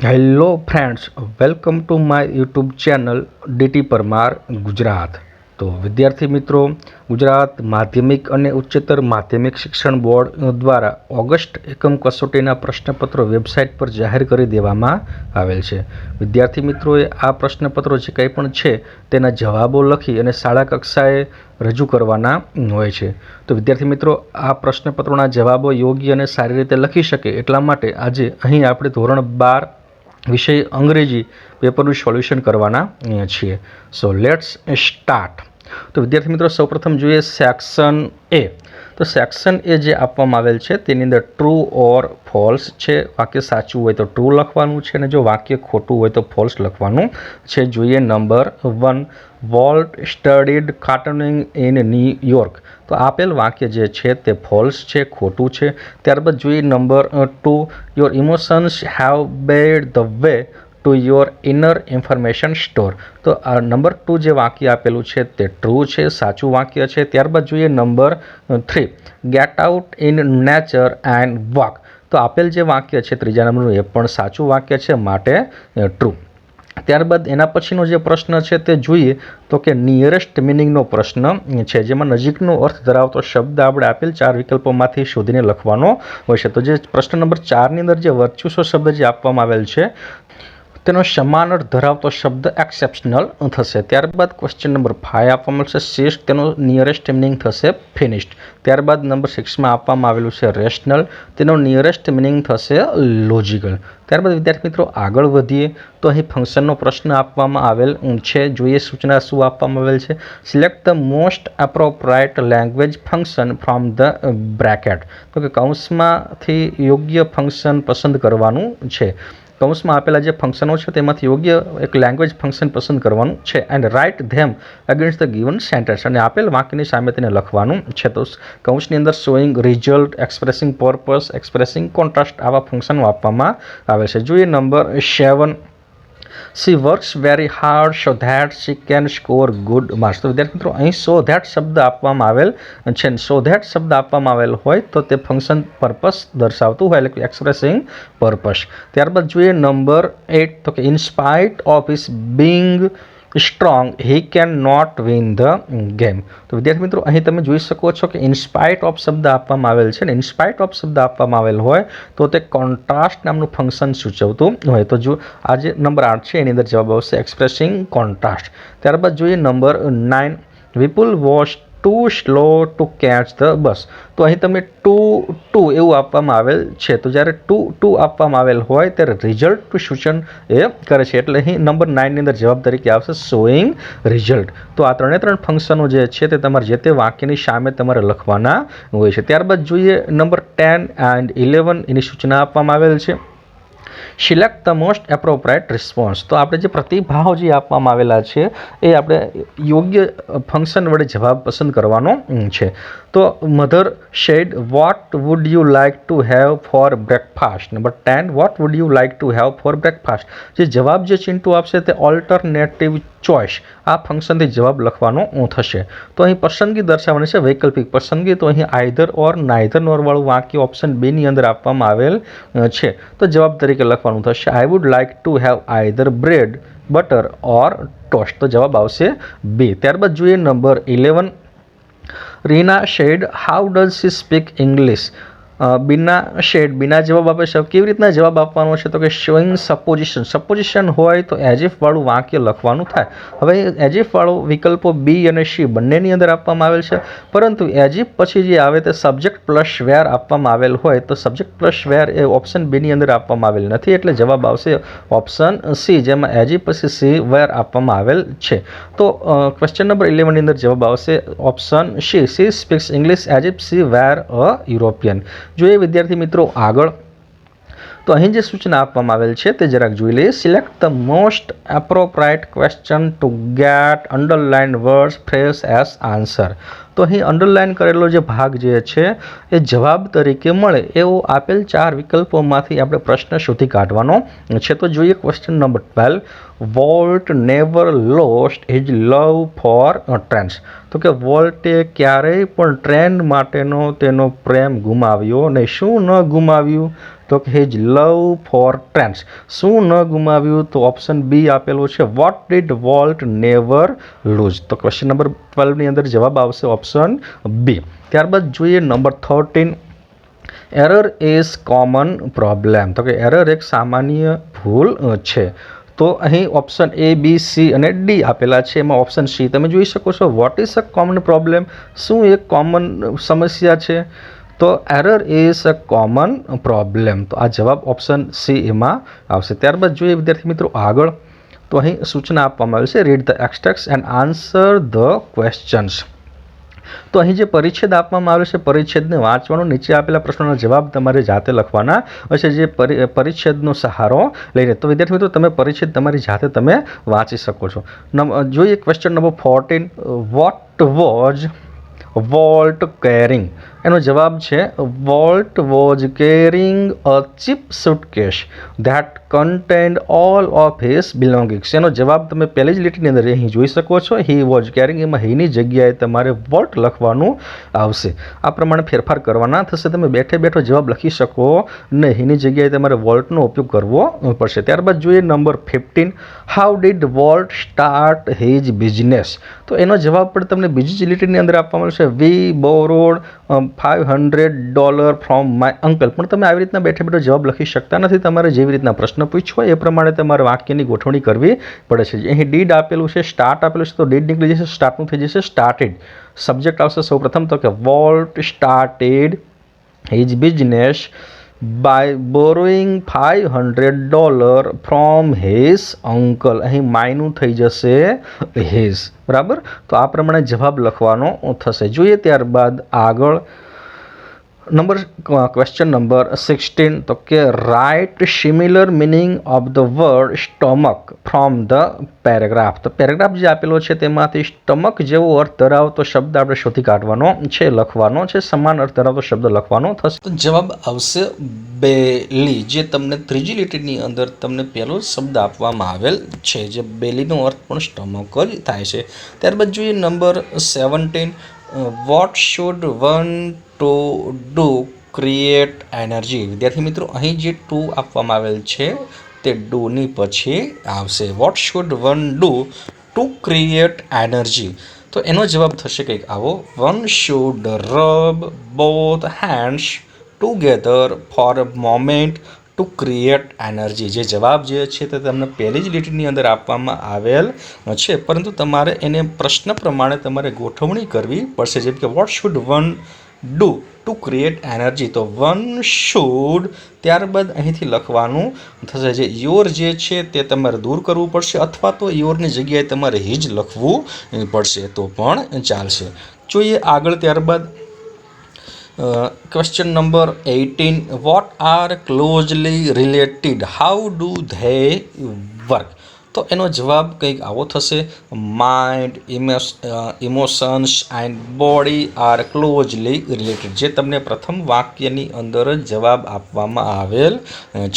Hello friends, welcome to my YouTube channel DT Parmar Gujarat. તો વિદ્યાર્થી મિત્રો, ગુજરાત માધ્યમિક અને ઉચ્ચતર માધ્યમિક શિક્ષણ બોર્ડ દ્વારા ઓગસ્ટ એકમ કસોટીના પ્રશ્નપત્રો વેબસાઇટ પર જાહેર કરી દેવામાં આવેલ છે. વિદ્યાર્થી મિત્રોએ આ પ્રશ્નપત્રો જે કંઈ પણ છે તેના જવાબો લખી અને શાળા કક્ષાએ રજૂ કરવાના હોય છે. તો વિદ્યાર્થી મિત્રો, આ પ્રશ્નપત્રોના જવાબો યોગ્ય અને સારી રીતે લખી શકે એટલા માટે આજે અહીં આપણે ધોરણ 12 વિષય અંગ્રેજી પેપરનું સોલ્યુશન કરવાના છીએ. So let's start. તો વિદ્યાર્થી મિત્રો, સૌપ્રથમ જોઈએ સેક્શન એ. તો સેક્શન એ જે આપવામાં આવેલ છે તેની અંદર ટ્રુ ઓર ફોલ્સ છે. વાક્ય સાચું હોય તો ટ્રુ લખવાનું છે અને જો વાક્ય ખોટું હોય તો ફોલ્સ લખવાનું છે. જોઈએ number 1, Walt studied cartooning in New York. તો આપેલ વાક્ય જે છે તે ફોલ્સ છે, ખોટું છે. ત્યારબાદ જોઈએ number 2, your emotions have barred the way to your inner information store. તો આ નંબર 2 જે વાક્ય આપેલું છે તે ટ્રુ છે, સાચું વાક્ય છે. ત્યારબાદ જોઈએ number 3, get out in nature and walk. તો આપેલ જે વાક્ય છે ત્રીજા નંબરનું એ પણ સાચું વાક્ય છે, માટે ટ્રુ. ત્યારબાદ એના પછીનો જે પ્રશ્ન છે તે જોઈએ તો કે નિયરેસ્ટ મિનિંગનો પ્રશ્ન છે, જેમાં નજીકનો અર્થ ધરાવતો શબ્દ આપણે આપેલ 4 વિકલ્પોમાંથી શોધીને લખવાનો હોય છે. તો જે પ્રશ્ન નંબર 4ની અંદર જે વર્ચ્યુસો શબ્દ જે આપવામાં આવેલ છે તેનો સમાન અર્થ ધરાવતો શબ્દ એક્સેપ્શનલ થશે. ત્યારબાદ ક્વેશ્ચન નંબર 5 આપવામાં આવશે શિસ્ત, તેનો નિયરેસ્ટ મિનિંગ થશે ફિનિશ્ડ. ત્યારબાદ નંબર 6માં આપવામાં આવેલું છે રેશનલ, તેનો નિયરેસ્ટ મિનિંગ થશે લોજિકલ. ત્યારબાદ વિદ્યાર્થી મિત્રો આગળ વધીએ તો અહીં ફંક્શનનો પ્રશ્ન આપવામાં આવેલ છે. જોઈએ સૂચના શું આપવામાં આવેલ છે. Select the most એપ્રોપ્રાઇટ language function from the bracket. તો કે કૌંસમાંથી યોગ્ય ફંક્શન પસંદ કરવાનું છે. કૌંસમાં આપેલા જે ફંક્શનો છે તેમાંથી યોગ્ય એક લેંગ્વેજ ફંક્શન પસંદ કરવાનું છે. And write them against the given sentence. અને આપેલ વાક્યની સામે તેને લખવાનું છે. તો કૌંસની અંદર showing result, expressing purpose, expressing contrast આવા ફંક્શનો આપવામાં આવે છે. જોઈએ number 7, she works very hard so that she can score good marks. તો વિદ્યાર્થી મિત્રો અહીં સો ધેટ શબ્દ આપવામાં આવેલ છે. સો ધેટ શબ્દ આપવામાં આવેલ હોય તો તે ફંક્શન પર્પસ દર્શાવતું હોય, એટલે કે એક્સપ્રેસિંગ પર્પસ. ત્યારબાદ જોઈએ નંબર 8, તો કે in spite of his being strong he can not win the game. તો વિદ્યાર્થી મિત્રો અહીં તમે જોઈ શકો છો કે ઇનસ્પાઇટ ઓફ શબ્દ આપવામાં આવેલ છે ને ઇનસ્પાઇટ ઓફ શબ્દ આપવામાં આવેલ હોય તો તે કોન્ટ્રાસ્ટ નામનું ફંક્શન સૂચવતું હોય. તો જો આ જે નંબર 8 છે એની અંદર જવાબ આવશે એક્સપ્રેસિંગ કોન્ટ્રાસ્ટ. ત્યારબાદ જોઈએ number 9, Vipul was two slow to catch the bus. તો અહીં તમે ટુ એવું આપવામાં આવેલ છે. તો જ્યારે ટુ આપવામાં આવેલ હોય ત્યારે રિઝલ્ટ સૂચન એ કરે છે, એટલે અહીં નંબર 9ની અંદર જવાબ તરીકે આવશે શોઈંગ રિઝલ્ટ. તો આ ત્રણ ફંક્શનો જે છે તે તમારે જે તે વાક્યની સામે તમારે લખવાના હોય છે. ત્યારબાદ જોઈએ નંબર 10 એન્ડ 11 એની સૂચના આપવામાં આવેલ છે. Select the most એપ્રોપ્રાઇટ response. તો આપણે જે પ્રતિભાવ જે આપવામાં આવેલા છે એ આપણે યોગ્ય ફંક્શન વડે જવાબ પસંદ કરવાનો છે. તો mother said what would you like to have for breakfast. Number 10, what would you like to have for breakfast. જે જવાબ જે ચિંટુ આપશે તે ઓલ્ટરનેટિવ ચોઇસ આ ફંક્શનથી જવાબ લખવાનો થશે. તો અહીં પસંદગી દર્શાવવાની છે, વૈકલ્પિક પસંદગી. તો અહીં આઈધર ઓર નાઈધર નોર વાળું વાક્ય ઓપ્શન 2 ની અંદર આપવામાં આવેલ છે. તો જવાબ તરીકે લખવાનું થશે I would like to have either bread, butter or toast. તો જવાબ આવશે 2. ત્યારબાદ જોઈએ number 11, Reena said how does she speak English. Bina જવાબ આપે છે. કેવી રીતના જવાબ આપવાનો છે તો કે શોઈંગ સપોઝિશન હોય તો એઝિફ વાળું વાક્ય લખવાનું થાય. હવે એઝિફ વાળો વિકલ્પો બી અને સી બંનેની અંદર આપવામાં આવેલ છે, પરંતુ એઝિફ પછી જે આવે તે સબ્જેક્ટ પ્લસ વેર આપવામાં આવેલ હોય તો સબ્જેક્ટ પ્લસ વેર એ ઓપ્શન 2 ની અંદર આપવામાં આવેલ નથી, એટલે જવાબ આવશે ઓપ્શન સી, જેમાં એઝિફ પછી સી વેર આપવામાં આવેલ છે. તો ક્વેશ્ચન નંબર 11 ની અંદર જવાબ આવશે option C, she speaks English as if she were a European. જોઈએ વિદ્યાર્થી મિત્રો આગળ તો અહીં જે સૂચના આપવામાં આવેલ છે તે જરાક જોઈ લઈએ. Select the most એપ્રોપ્રાઇટ question two gate underline words phrase as answer. તો અહીં અંડરલાઇન કરેલો જે ભાગ જે છે એ જવાબ તરીકે મળે એવો આપેલ 4 વિકલ્પોમાંથી આપણે પ્રશ્ન શોધી કાઢવાનો છે. તો જોઈએ question number 12, volt never lost his લવ ફોર ટ્રેન્સ. તો કે વોલ્ટે ક્યારેય પણ ટ્રેન માટેનો તેનો પ્રેમ ગુમાવ્યો નહીં. શું ન ગુમાવ્યું? તો કે હિઝ લવ ફોર ટ્રેન્ડ્સ. શું ન ગુમાવ્યું? તો ઓપ્શન બી આપેલું છે. What did Walt never lose? તો ક્વેશ્ચન નંબર 12ની અંદર જવાબ આવશે ઓપ્શન બી. ત્યારબાદ જોઈએ number 13. Error is common problem. તો કે એરર એક સામાન્ય ભૂલ છે. તો અહીં ઓપ્શન એ, બી, સી અને ડી આપેલા છે. એમાં ઓપ્શન સી તમે જોઈ શકો છો. What is a common problem? શું એક કોમન સમસ્યા છે? તો error is a common problem. તો આ જવાબ ઓપ્શન સી એમાં આવશે. ત્યારબાદ જોઈએ વિદ્યાર્થી મિત્રો આગળ. તો અહીં સૂચના આપવામાં આવી છે. Read the extracts and answer the questions. તો અહીં જે પરિચ્છેદ આપવામાં આવ્યો છે, પરિચ્છેદને વાંચવાનો, નીચે આપેલા પ્રશ્નોના જવાબ તમારે જાતે લખવાના હશે, જે પરિચ્છેદનો સહારો લઈને. તો વિદ્યાર્થી મિત્રો તમે પરિચ્છેદ તમારી જાતે તમે વાંચી શકો છો. જોઈએ question number 14. What was Walt carrying? એનો જવાબ છે Walt was carrying a cheap suitcase that contained all of his belongings. એનો જવાબ તમે પહેલી જ લીટીની અંદર અહીં જોઈ શકો છો. હી વોઝ કેરિંગ, એમાં હીની જગ્યાએ તમારે વોલ્ટ લખવાનું આવશે. આ પ્રમાણે ફેરફાર કરવાના થશે. તમે બેઠે બેઠો જવાબ લખી શકો ને, હીની જગ્યાએ તમારે વોલ્ટનો ઉપયોગ કરવો પડશે. ત્યારબાદ જોઈએ number 15. How did volt start his business? તો એનો જવાબ પણ તમને બીજી જ લીટીની અંદર આપવામાં આવશે. વી બોરોડ $500 ફ્રોમ માય અંકલ. પણ તમે આવી રીતના બેઠે બેઠો જવાબ લખી શકતા નથી. તમારે જેવી રીતના પ્રશ્ન પૂછ્યો એ પ્રમાણે તમારે વાક્યની ગોઠવણી કરવી પડે છે. અહીં ડીડ આપેલું છે, સ્ટાર્ટ આપેલું છે, તો ડીડ નીકળી જશે, સ્ટાર્ટનું થઈ જશે સ્ટાર્ટેડ. સબ્જેક્ટ આવશે સૌપ્રથમ તો કે Walt started his business by borrowing $500 from his uncle. અહીં માયનું થઈ જશે હિઝ. બરાબર. તો આ પ્રમાણે જવાબ લખવાનો થશે. જોઈએ ત્યારબાદ આગળ ક્વેશ્ચન નંબર 16. તો કે write similar meaning of the word stomach from the paragraph. તો પેરેગ્રાફ જે આપેલો છે તેમાંથી સ્ટમક જેવો અર્થ ધરાવતો શબ્દ આપણે શોધી કાઢવાનો છે, લખવાનો છે. સમાન અર્થ ધરાવતો શબ્દ લખવાનો થશે. તો જવાબ આવશે બેલી. જે તમને ત્રીજી લીટીની અંદર તમને પહેલો શબ્દ આપવામાં આવેલ છે, જે બેલીનો અર્થ પણ સ્ટમક જ થાય છે. ત્યારબાદ જોઈએ number 17. What should one to do create energy? વિદ્યાર્થી મિત્રો અહીં જે ટુ આપવામાં આવેલ છે તે ડુની પછી આવશે. What should one do to create energy? તો એનો જવાબ થશે કંઈક આવો. One should rub both hands together for a moment to create energy. જે જવાબ જે છે તે તમને પહેલી જ લીટીની અંદર આપવામાં આવેલ છે, પરંતુ તમારે એને પ્રશ્ન પ્રમાણે તમારે ગોઠવણી કરવી પડશે. જેમ કે what should one do to create energy? તો વન શુડ, ત્યારબાદ અહીંથી લખવાનું થશે. જે યોર જે છે તે તમારે દૂર કરવું પડશે, અથવા તો યોરની જગ્યાએ તમારે હિજ લખવું પડશે તો પણ ચાલશે. જોઈએ આગળ ત્યારબાદ question number 18. What are closely related? How do they work? તો એનો જવાબ કંઈક આવો થશે. Mind, emotions and body are closely related. જે તમને પ્રથમ વાક્યની અંદર જ જવાબ આપવામાં આવેલ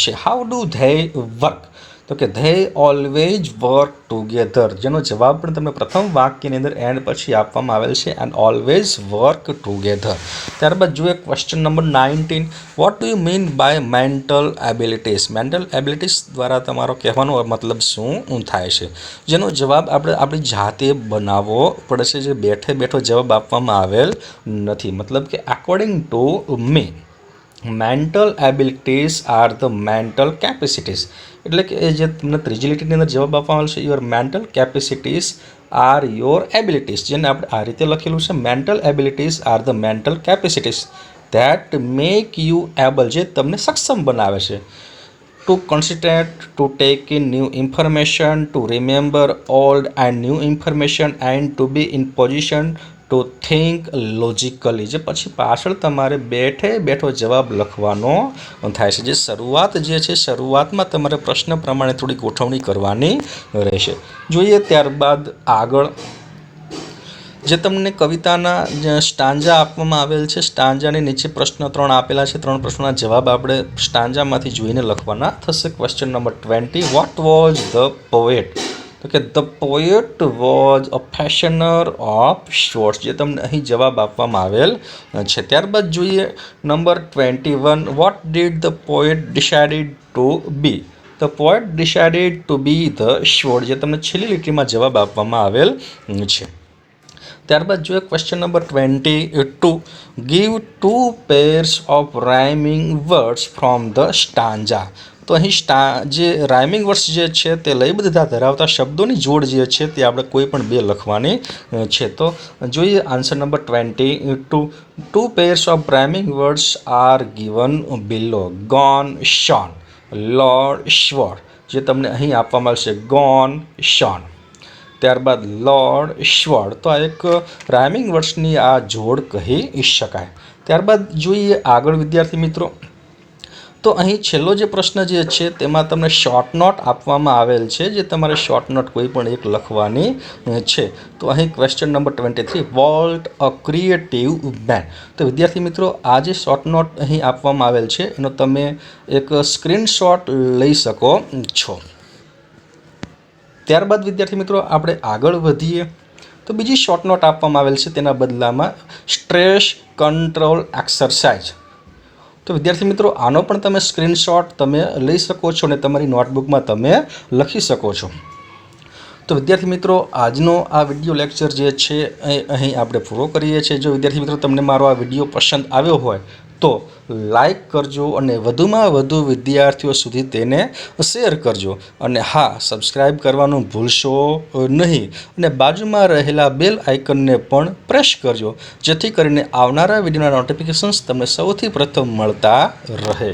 છે. How do they work? તો કે ધે ઓલવેઝ વર્ક ટુગેધર. જેનો જવાબ પણ તમને પ્રથમ વાક્યની અંદર એન્ડ પછી આપવામાં આવેલ છે, એન્ડ ઓલવેઝ વર્ક ટુગેધર. ત્યારબાદ જોઈએ question number 19. What do you mean by mental abilities? Mental abilities દ્વારા તમારો કહેવાનો મતલબ શું થાય છે? જેનો જવાબ આપણે આપણી જાતે બનાવવો પડશે, જે બેઠે બેઠો જવાબ આપવામાં આવેલ નથી. મતલબ કે according to me, mental abilities are the mental capacities. એટલે કે જે તમને ત્રીજી લીટીની અંદર જવાબ આપવામાં આવશે, your mental capacities are your abilities. જેને આપણે આ રીતે લખેલું છે, mental abilities are the mental capacities that make you able. જે તમને સક્ષમ બનાવે છે to consistent, to take in new information, to remember old and new information and to be in position to think logically. જે પછી પાછળ તમારે બેઠે બેઠો જવાબ લખવાનો થાય છે. જે શરૂઆત જે છે, શરૂઆતમાં તમારે પ્રશ્ન પ્રમાણે થોડી ગોઠવણી કરવાની રહેશે. જોઈએ ત્યારબાદ આગળ જે તમને કવિતાના સ્ટાન્જા આપવામાં આવેલ છે. સ્ટાન્જાની નીચે પ્રશ્ન 3 આપેલા છે. 3 પ્રશ્નોના જવાબ આપણે સ્ટાન્જામાંથી જોઈને લખવાના થશે. Question number 20. What was the poet તો કે the poet was a fashioner of shorts, જે તમને અહીં જવાબ આપવામાં આવેલ છે. ત્યારબાદ જોઈએ number 21, what did the poet decided to be? The poet decided to be the short, જે તમને છેલ્લી લીટીમાં જવાબ આપવામાં આવેલ છે. ત્યારબાદ જોઈએ question number 22, give 2 pairs of rhyming words from the stanza. તો અહીં જે રાઇમિંગ વર્ડ્સ જે છે તે લયબદ્ધતા ધરાવતા શબ્દોની જોડ જે છે તે આપણે કોઈ પણ બે લખવાની છે. તો જોઈએ answer number 22, 2 pairs of rhyming words are given below. Gone, shone, lord, sword, જે તમને અહીં આપવામાં આવશે ગોન, શોન. ત્યારબાદ લોર્ડ, શ્વોર્ડ, તો આ એક રાઇમિંગ વર્ડ્સની આ જોડ કહી શકાય. ત્યારબાદ જોઈએ આગળ વિદ્યાર્થી મિત્રો, તો અહીં છેલ્લો જે પ્રશ્ન જે છે તેમાં તમને શોર્ટ નોટ આપવામાં આવેલ છે, જે તમારે શોર્ટ નોટ કોઈ પણ એક લખવાની છે. તો અહીં ક્વેશ્ચન નંબર 23, વોલ્ટ અ ક્રિએટિવ મેન. તો વિદ્યાર્થી મિત્રો, આ જે શોર્ટ નોટ અહીં આપવામાં આવેલ છે એનો તમે એક સ્ક્રીનશોટ લઈ શકો છો. ત્યારબાદ વિદ્યાર્થી મિત્રો આપણે આગળ વધીએ તો બીજી શોર્ટ નોટ આપવામાં આવેલ છે, તેના બદલામાં સ્ટ્રેસ કંટ્રોલ એક્સરસાઇઝ. તો વિદ્યાર્થી મિત્રો, આનો પણ તમે સ્ક્રીનશોટ તમે લઈ શકો છો અને તમારી નોટબુકમાં તમે લખી શકો છો. તો વિદ્યાર્થી મિત્રો, આજનો આ વિડીયો લેક્ચર જે છે એ અહીં આપણે પૂરો કરીએ છીએ. જો વિદ્યાર્થી મિત્રો તમને મારો આ વિડીયો પસંદ આવ્યો હોય તો લાઈક કરજો અને વધુમાં વધુ વિદ્યાર્થીઓ સુધી તેને શેર કરજો. અને હા, સબસ્ક્રાઈબ કરવાનું ભૂલશો નહીં અને બાજુમાં રહેલા બેલ આઇકનને પણ પ્રેસ કરજો, જેથી કરીને આવનારા વિડીયોના નોટિફિકેશન્સ તમને સૌથી પ્રથમ મળતા રહે.